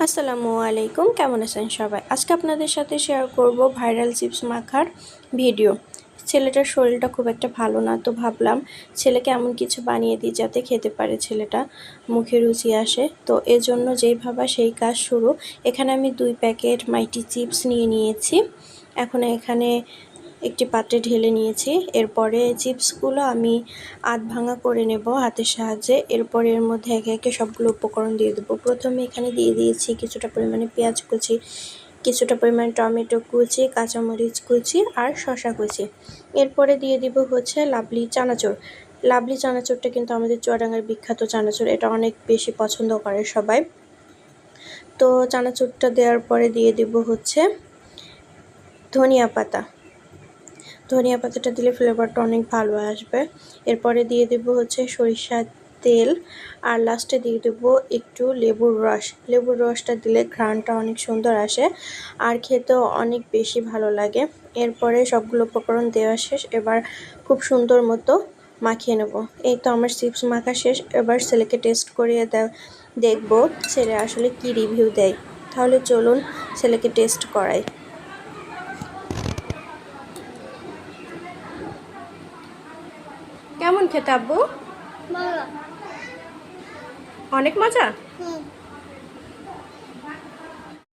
আসসালামু আলাইকুম, কেমন আছেন সবাই? আজকে আপনাদের সাথে শেয়ার করব ভাইরাল চিপস মাখার ভিডিও। ছেলেটার শরীরটা খুব একটা ভালো না, তো ভাবলাম ছেলেকে এমন কিছু বানিয়ে দিই যাতে খেতে পারে, ছেলেটা মুখে রুচি আসে। তো এজন্য যেই ভাবা সেই কাজ শুরু। এখানে আমি 2 প্যাকেট মাইটি চিপস নিয়ে নিয়েছি। এখন এখানে একটি পাত্রে ঢেলে নিয়েছি। এরপরে চিপসগুলো আমি আধ ভাঙা করে নেব হাতের সাহায্যে। এরপরে এর মধ্যে একে একে সবগুলো উপকরণ দিয়ে দেবো। প্রথমে এখানে দিয়ে দিয়েছি কিছুটা পরিমাণে পেঁয়াজ কুচি, কিছুটা পরিমাণে টমেটো কুচি, কাঁচামরিচ কুচি আর শসা কুচি। এরপরে দিয়ে দিব হচ্ছে লাভলি চানাচুর। লাভলি চানাচুরটা কিন্তু আমাদের চুয়াডাঙ্গার বিখ্যাত চানাচুর, এটা অনেক বেশি পছন্দ করে সবাই। তো চানাচুরটা দেওয়ার পরে দিয়ে দিব হচ্ছে ধনিয়া পাতা। ধনিয়া পাতাটা দিলে ফ্লেভারটা অনেক ভালো আসবে। এরপরে দিয়ে দেব হচ্ছে সরিষার তেল, আর লাস্টে দিয়ে দেব একটু লেবুর রস। লেবুর রসটা দিলে ঘ্রাণটা অনেক সুন্দর আসে আর খেতেও অনেক বেশি ভালো লাগে। এরপরে সবগুলো উপকরণ দেওয়া শেষ, এবার খুব সুন্দর মতো মাখিয়ে নেব। এই তো আমার চিপস মাখা শেষ। এবার ছেলেকে টেস্ট করিয়ে দেখব ছেলে আসলে কি রিভিউ দেয়। তাহলে চলুন ছেলেকে টেস্ট করাই। কেমন খেতে আব্বু? ভালো। অনেক মজা।